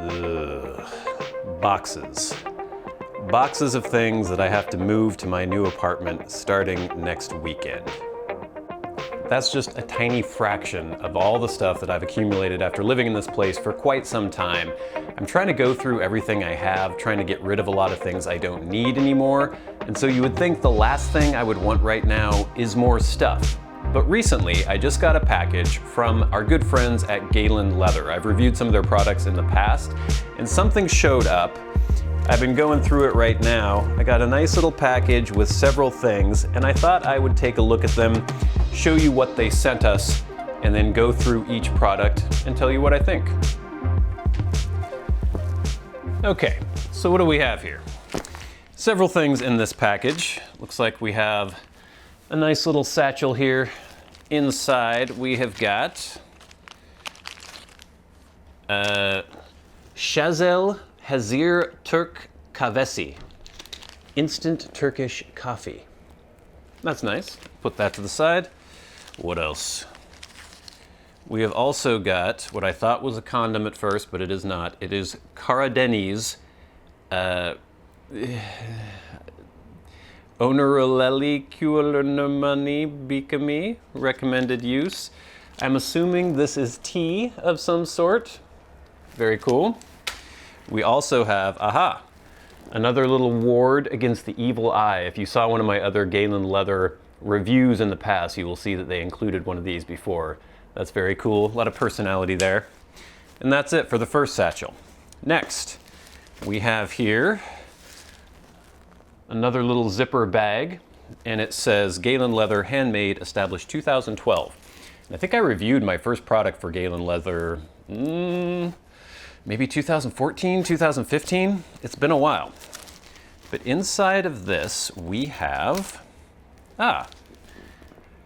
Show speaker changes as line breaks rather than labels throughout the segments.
Ugh. Boxes. Boxes of things that I have to move to my new apartment starting next weekend. That's just a tiny fraction of all the stuff that I've accumulated after living in this place for quite some time. I'm trying to go through everything I have, trying to get rid of a lot of things I don't need anymore. And so you would think the last thing I would want right now is more stuff. But recently, I just got a package from our good friends at GALEN Leather. I've reviewed some of their products in the past, and something showed up. I've been going through it right now. I got a nice little package with several things, and I thought I would take a look at them, show you what they sent us, and then go through each product and tell you what I think. Okay, so what do we have here? Several things in this package. Looks like we have a nice little satchel here. Inside we have got Şazel Hazir Türk Kahvesi, instant Turkish coffee. That's nice. Put that to the side. What else? We have also got what I thought was a condom at first, but it is not. It is Karadeniz Onorelli Kulanamani Bikami, recommended use. I'm assuming this is tea of some sort. Very cool. We also have, another little ward against the evil eye. If you saw one of my other GALEN Leather reviews in the past, you will see that they included one of these before. That's very cool, a lot of personality there. And that's it for the first satchel. Next, we have here another little zipper bag, and it says GALEN Leather, handmade, established 2012. And I think I reviewed my first product for GALEN Leather, maybe 2014, 2015? It's been a while. But inside of this, we have,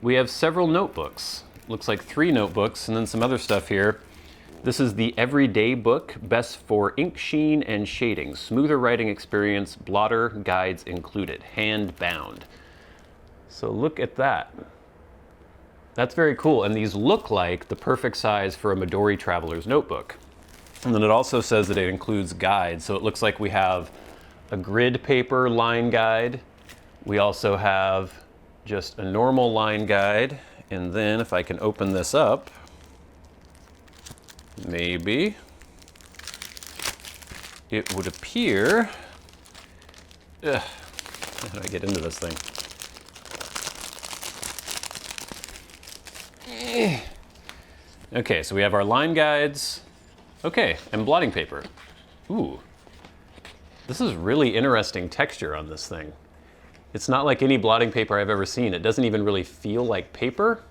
we have several notebooks. Looks like 3 notebooks and then some other stuff here. This is the Everyday Book, best for ink sheen and shading. Smoother writing experience, blotter guides included, hand bound. So look at that. That's very cool. And these look like the perfect size for a Midori Traveler's notebook. And then it also says that it includes guides. So it looks like we have a grid paper line guide. We also have just a normal line guide. And then if I can open this up, maybe it would appear, how do I get into this thing? Okay, so we have our line guides. Okay, and blotting paper. Ooh, this is really interesting texture on this thing. It's not like any blotting paper I've ever seen. It doesn't even really feel like paper.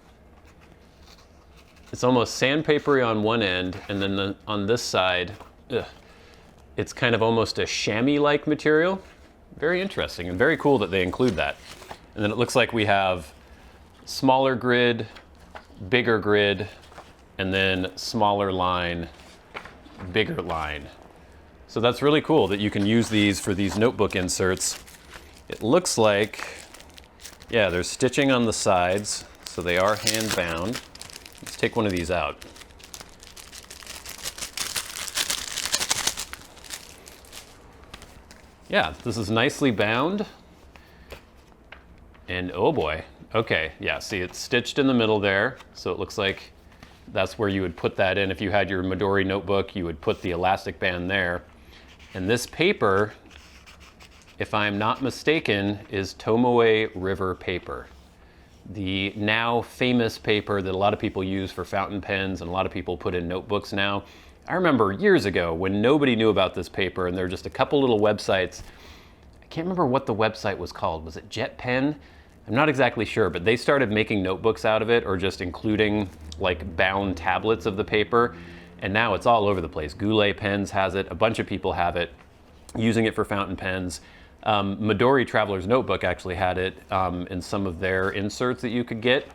It's almost sandpapery on one end, and then on this side, it's kind of almost a chamois-like material. Very interesting and very cool that they include that. And then it looks like we have smaller grid, bigger grid, and then smaller line, bigger line. So that's really cool that you can use these for these notebook inserts. It looks like, yeah, there's stitching on the sides, so they are hand bound. Let's take one of these out. Yeah, this is nicely bound. And oh boy, okay, yeah, see it's stitched in the middle there, so it looks like that's where you would put that in. If you had your Midori notebook, you would put the elastic band there. And this paper, if I'm not mistaken, is Tomoe River paper. The now famous paper that a lot of people use for fountain pens and a lot of people put in notebooks now. I remember years ago when nobody knew about this paper and there were just a couple little websites. I can't remember what the website was called. Was it Jet Pen? I'm not exactly sure, but they started making notebooks out of it or just including like bound tablets of the paper. And now it's all over the place. Goulet Pens has it. A bunch of people have it, using it for fountain pens. Midori Traveler's Notebook actually had it in some of their inserts that you could get.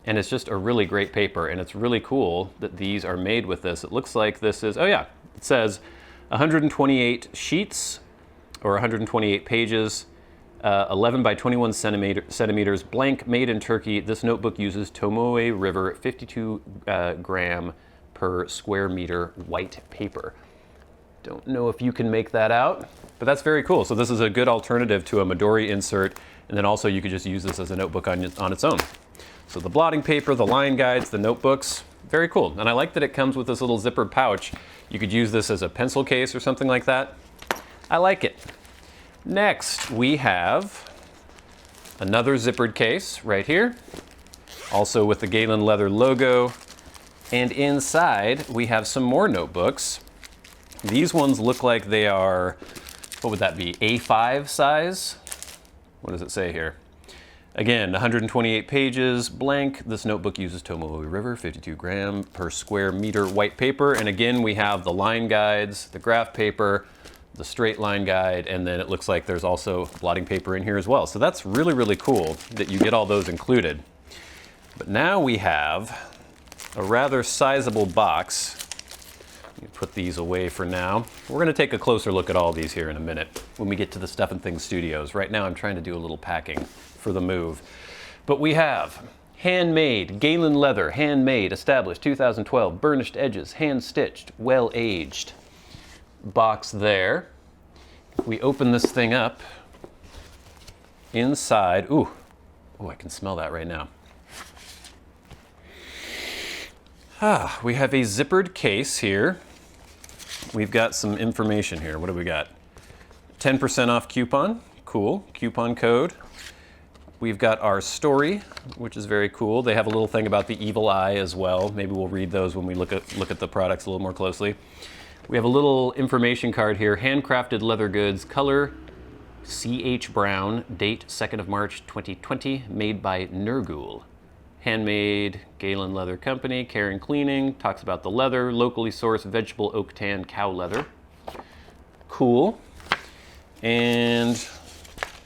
And it's just a really great paper. And it's really cool that these are made with this. It looks like this is, oh yeah, it says 128 sheets or 128 pages, 11 by 21 centimeters, blank, made in Turkey. This notebook uses Tomoe River 52 gram per square meter white paper. Don't know if you can make that out, but that's very cool. So this is a good alternative to a Midori insert, and then also you could just use this as a notebook on its own. So the blotting paper, the line guides, the notebooks, very cool. And I like that it comes with this little zippered pouch. You could use this as a pencil case or something like that. I like it. Next, we have another zippered case right here, also with the GALEN leather logo. And inside, we have some more notebooks. These ones look like they are, what would that be, A5 size? What does it say here? Again, 128 pages, blank. This notebook uses Tomoe River, 52 gram per square meter white paper. And again, we have the line guides, the graph paper, the straight line guide, and then it looks like there's also blotting paper in here as well. So that's really, really cool that you get all those included. But now we have a rather sizable box. Let me put these away for now. We're gonna take a closer look at all these here in a minute when we get to the Stuff and Things studios. Right now I'm trying to do a little packing for the move. But we have handmade, GALEN leather, handmade, established 2012, burnished edges, hand stitched, well aged. Box there. If we open this thing up, inside, ooh, I can smell that right now. We have a zippered case here. We've got some information here. What do we got? 10% off coupon, cool, coupon code. We've got our story, which is very cool. They have a little thing about the evil eye as well. Maybe we'll read those when we look at the products a little more closely. We have a little information card here, handcrafted leather goods, color CH Brown, date 2nd of March 2020, made by Nergul. Handmade GALEN Leather Company, care and cleaning, talks about the leather, locally sourced vegetable oak tan cow leather. Cool. And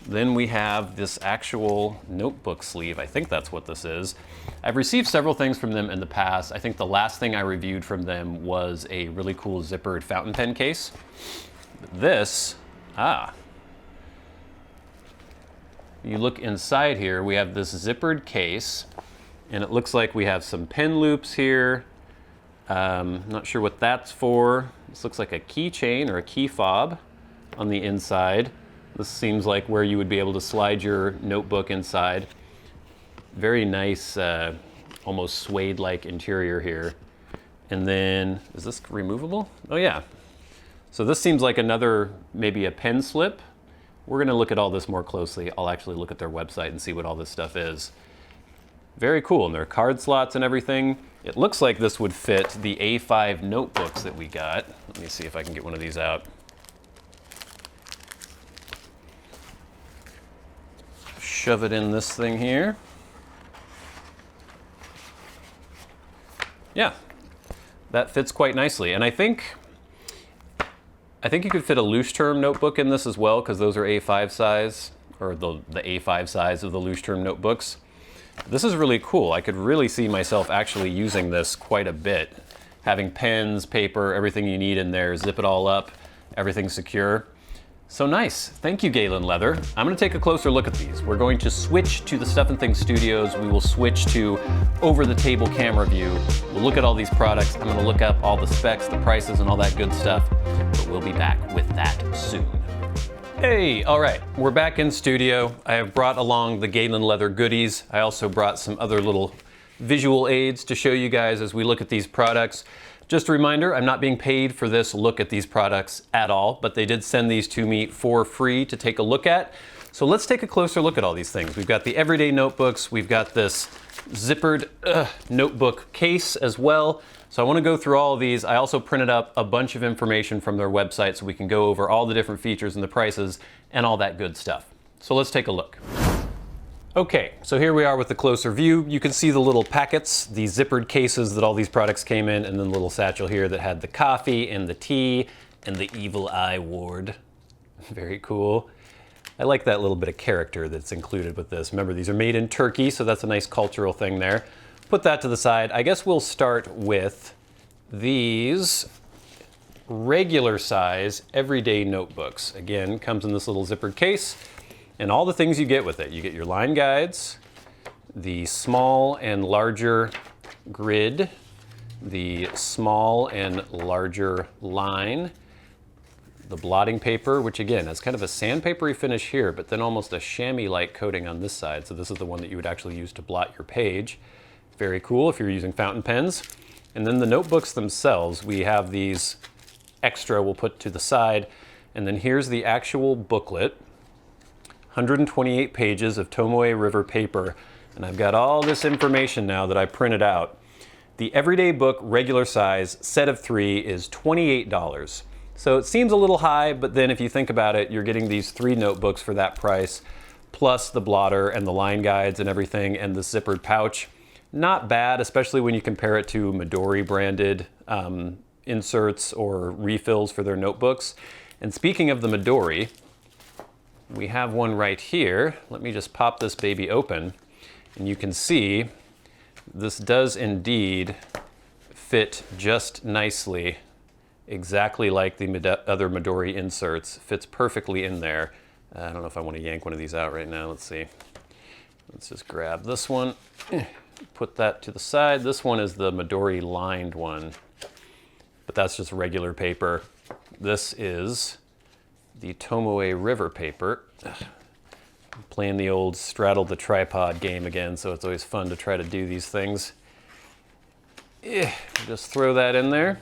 then we have this actual notebook sleeve. I think that's what this is. I've received several things from them in the past. I think the last thing I reviewed from them was a really cool zippered fountain pen case. This, you look inside here, we have this zippered case, and it looks like we have some pen loops here. Not sure what that's for. This looks like a keychain or a key fob on the inside. This seems like where you would be able to slide your notebook inside. Very nice, almost suede-like interior here. And then, is this removable? Oh yeah. So this seems like another, maybe a pen slip. We're gonna look at all this more closely. I'll actually look at their website and see what all this stuff is. Very cool, and there are card slots and everything. It looks like this would fit the A5 notebooks that we got. Let me see if I can get one of these out. Shove it in this thing here. Yeah, that fits quite nicely. And I think you could fit a loose term notebook in this as well, because those are A5 size, or the A5 size of the loose term notebooks. This is really cool. I could really see myself actually using this quite a bit. Having pens, paper, everything you need in there, zip it all up, everything's secure. So nice. Thank you, GALEN Leather. I'm going to take a closer look at these. We're going to switch to the Stuff and Things studios. We will switch to over-the-table camera view. We'll look at all these products. I'm going to look up all the specs, the prices, and all that good stuff. But we'll be back with that soon. Hey, all right. We're back in studio. I have brought along the GALEN Leather goodies. I also brought some other little visual aids to show you guys as we look at these products. Just a reminder, I'm not being paid for this look at these products at all, but they did send these to me for free to take a look at. So let's take a closer look at all these things. We've got the everyday notebooks. We've got this zippered notebook case as well. So I want to go through all of these. I also printed up a bunch of information from their website so we can go over all the different features and the prices and all that good stuff. So let's take a look. Okay, so here we are with the closer view. You can see the little packets, the zippered cases that all these products came in, and then the little satchel here that had the coffee and the tea and the evil eye ward. Very cool. I like that little bit of character that's included with this. Remember, these are made in Turkey, so that's a nice cultural thing there. Put that to the side. I guess we'll start with these regular size everyday notebooks. Again, comes in this little zippered case. And all the things you get with it. You get your line guides, the small and larger grid, the small and larger line, the blotting paper, which again has kind of a sandpapery finish here, but then almost a chamois-like coating on this side. So this is the one that you would actually use to blot your page. Very cool if you're using fountain pens. And then the notebooks themselves, we have these extra we'll put to the side. And then here's the actual booklet. 128 pages of Tomoe River paper. And I've got all this information now that I printed out. The everyday book regular size set of 3 is $28. So it seems a little high, but then if you think about it, you're getting these 3 notebooks for that price, plus the blotter and the line guides and everything, and the zippered pouch. Not bad, especially when you compare it to Midori branded inserts or refills for their notebooks. And speaking of the Midori, we have one right here. Let me just pop this baby open, and you can see this does indeed fit just nicely, exactly like the other Midori inserts. Fits perfectly in there. I don't know if I want to yank one of these out right now. Let's see. Let's just grab this one. Put that to the side. This one is the Midori lined one, but that's just regular paper. This is the Tomoe River paper. I'm playing the old straddle the tripod game again, so it's always fun to try to do these things. Just throw that in there,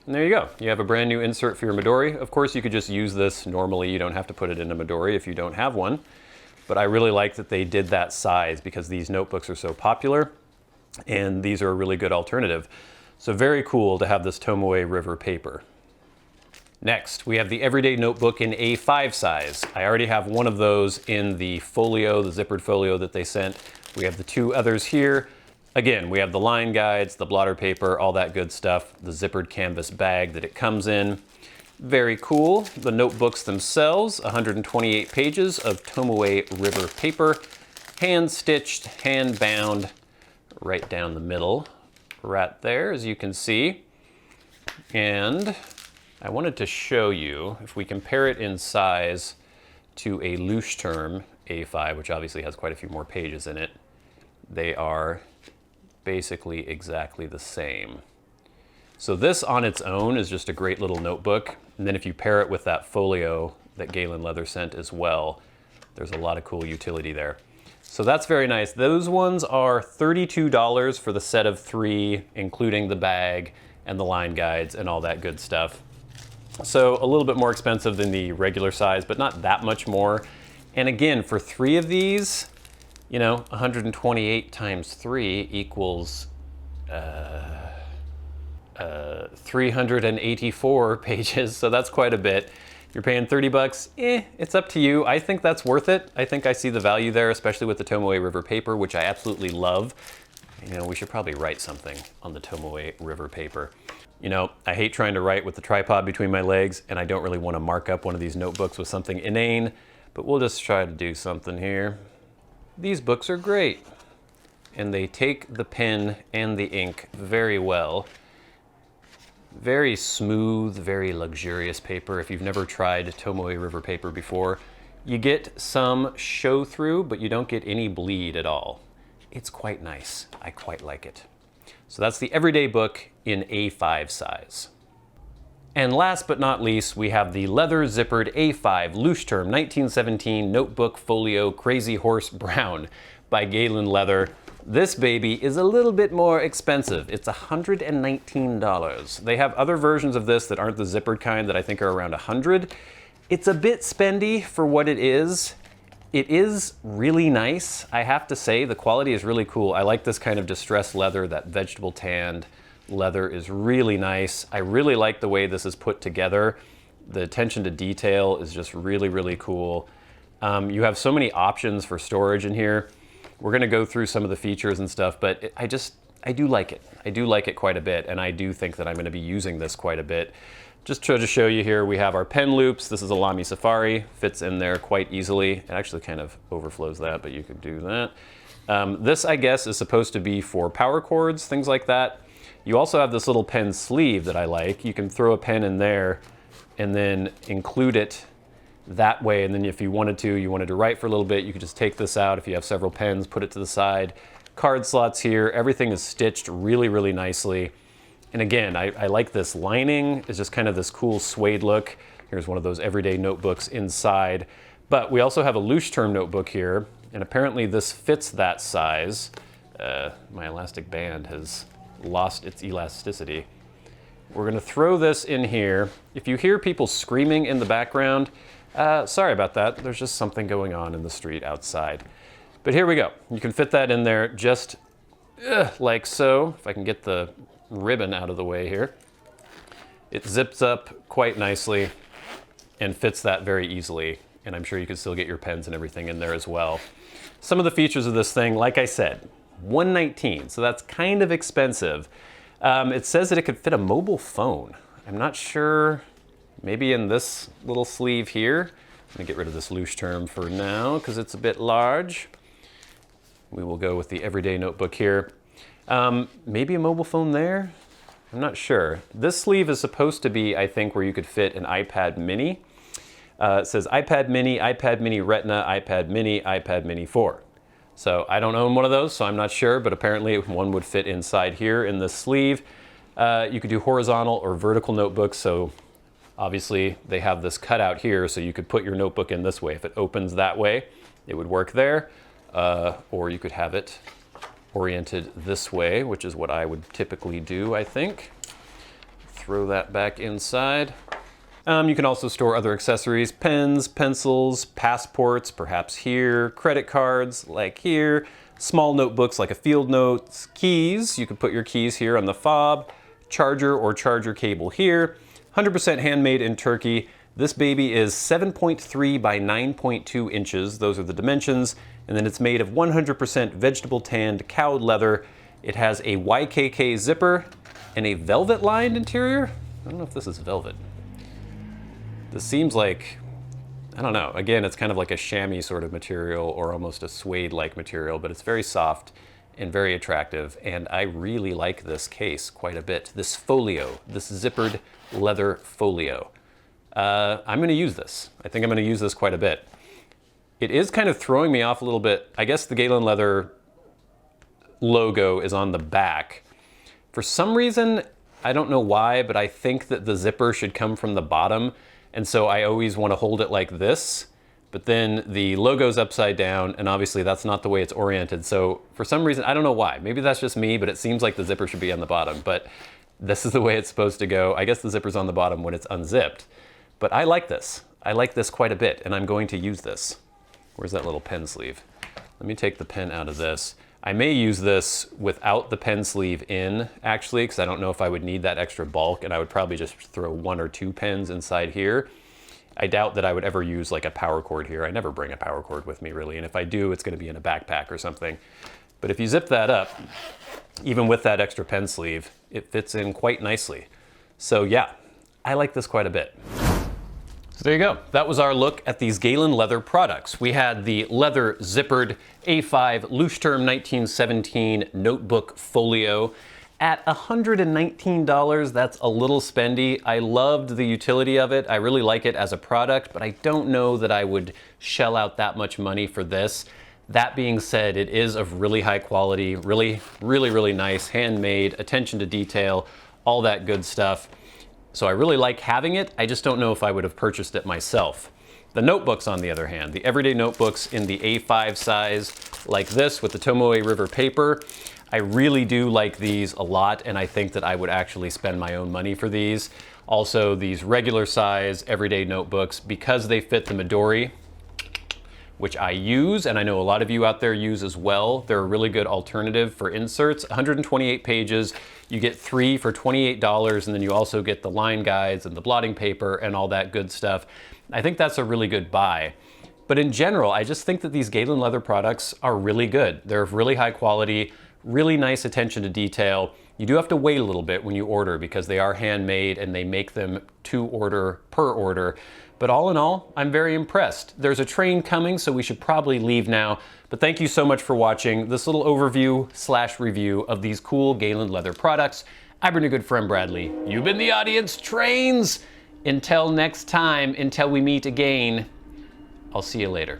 and there you go. You have a brand new insert for your Midori. Of course, you could just use this normally. You don't have to put it in a Midori if you don't have one. But I really like that they did that size because these notebooks are so popular, and these are a really good alternative. So very cool to have this Tomoe River paper. Next, we have the everyday notebook in A5 size. I already have one of those in the folio, the zippered folio that they sent. We have the 2 others here. Again, we have the line guides, the blotter paper, all that good stuff, the zippered canvas bag that it comes in. Very cool. The notebooks themselves, 128 pages of Tomoe River paper, hand-stitched, hand-bound, right down the middle, right there, as you can see. And I wanted to show you, if we compare it in size to a Leuchtturm A5, which obviously has quite a few more pages in it, they are basically exactly the same. So this on its own is just a great little notebook. And then if you pair it with that folio that Galen Leather sent as well, there's a lot of cool utility there. So that's very nice. Those ones are $32 for the set of 3, including the bag and the line guides and all that good stuff. So a little bit more expensive than the regular size, but not that much more. And again, for 3 of these, you know, 128 times 3 equals 384 pages, so that's quite a bit. You're paying 30 bucks, it's up to you. I think that's worth it. I think I see the value there, especially with the Tomoe River paper, which I absolutely love. You know, we should probably write something on the Tomoe River paper. You know, I hate trying to write with the tripod between my legs, and I don't really want to mark up one of these notebooks with something inane, but we'll just try to do something here. These books are great, and they take the pen and the ink very well. Very smooth, very luxurious paper. If you've never tried Tomoe River paper before, you get some show through, but you don't get any bleed at all. It's quite nice. I quite like it. So that's the everyday book in A5 size. And last but not least, we have the leather zippered A5 Leuchtturm 1917 Notebook Folio Crazy Horse Brown by Galen Leather. This baby is a little bit more expensive. It's $119. They have other versions of this that aren't the zippered kind that I think are around $100. It's a bit spendy for what it is. It is really nice. I have to say, the quality is really cool. I like this kind of distressed leather. That vegetable tanned leather is really nice. I really like the way this is put together. The attention to detail is just really, really cool. You have so many options for storage in here. We're gonna go through some of the features and stuff, but I do like it. I do like it quite a bit, and I do think that I'm gonna be using this quite a bit. Just to show you here, we have our pen loops. This is a Lamy Safari, fits in there quite easily. It actually kind of overflows that, but you could do that. This, I guess, is supposed to be for power cords, things like that. You also have this little pen sleeve that I like. You can throw a pen in there and then include it that way, and then if you wanted to write for a little bit, you could just take this out. If you have several pens, put it to the side. Card slots here, everything is stitched really, really nicely. And again, I like this lining. It's just kind of this cool suede look. Here's one of those everyday notebooks inside. But we also have a loose term notebook here, and apparently this fits that size. My elastic band has lost its elasticity. We're gonna throw this in here. If you hear people screaming in the background, sorry about that. There's just something going on in the street outside. But here we go. You can fit that in there just like so. If I can get the ribbon out of the way here. It zips up quite nicely and fits that very easily. And I'm sure you can still get your pens and everything in there as well. Some of the features of this thing, like I said, $119, so that's kind of expensive. It says that it could fit a mobile phone. I'm not sure, maybe in this little sleeve here. I'm gonna get rid of this loose term for now because it's a bit large. We will go with the everyday notebook here. Maybe a mobile phone there? I'm not sure. This sleeve is supposed to be, I think, where you could fit an iPad mini. It says iPad mini Retina, iPad mini 4. So I don't own one of those, so I'm not sure, but apparently one would fit inside here in this sleeve. You could do horizontal or vertical notebooks, so obviously they have this cutout here, so you could put your notebook in this way. If it opens that way, it would work there, or you could have it oriented this way, which is what I would typically do, I think. Throw that back inside. You can also store other accessories, pens, pencils, passports, perhaps here, credit cards, like here, small notebooks like a field notes, keys. You can put your keys here on the fob, charger or charger cable here. 100% handmade in Turkey. This baby is 7.3 by 9.2 inches. Those are the dimensions. And then it's made of 100% vegetable tanned cowed leather. It has a YKK zipper and a velvet lined interior. I don't know if this is velvet. This seems like, I don't know. Again, it's kind of like a chamois sort of material or almost a suede-like material, but it's very soft and very attractive. And I really like this case quite a bit. This folio, this zippered leather folio. I'm gonna use this. I think I'm gonna use this quite a bit. It is kind of throwing me off a little bit. I guess the GALEN leather logo is on the back. For some reason, I don't know why, but I think that the zipper should come from the bottom. And so I always want to hold it like this, but then the logo's upside down, and obviously that's not the way it's oriented. So for some reason, I don't know why. Maybe that's just me, but it seems like the zipper should be on the bottom, but this is the way it's supposed to go. I guess the zipper's on the bottom when it's unzipped, but I like this. I like this quite a bit, and I'm going to use this. Where's that little pen sleeve? Let me take the pen out of this. I may use this without the pen sleeve in, actually, because I don't know if I would need that extra bulk, and I would probably just throw 1 or 2 pens inside here. I doubt that I would ever use like a power cord here. I never bring a power cord with me, really, and if I do, it's gonna be in a backpack or something. But if you zip that up, even with that extra pen sleeve, it fits in quite nicely. So yeah, I like this quite a bit. So there you go. That was our look at these GALEN leather products. We had the leather zippered A5 loose term 1917 notebook folio at $119. That's a little spendy. I loved the utility of it. I really like it as a product, but I don't know that I would shell out that much money for this. That being said, it is of really high quality, really nice, handmade, attention to detail, all that good stuff. So I really like having it. I just don't know if I would have purchased it myself. The notebooks, on the other hand, the everyday notebooks in the A5 size like this with the Tomoe River paper, I really do like these a lot, and I think that I would actually spend my own money for these. Also, these regular size everyday notebooks, because they fit the Midori, which I use, and I know a lot of you out there use as well. They're a really good alternative for inserts. 128 pages, you get 3 for $28, and then you also get the line guides and the blotting paper and all that good stuff. I think that's a really good buy. But in general, I just think that these GALEN leather products are really good. They're of really high quality, really nice attention to detail. You do have to wait a little bit when you order because they are handmade and they make them to order per order. But all in all, I'm very impressed. There's a train coming, so we should probably leave now. But thank you so much for watching this little overview/review of these cool GALEN leather products. I've been your good friend Bradley. You've been the audience trains. Until next time, until we meet again, I'll see you later.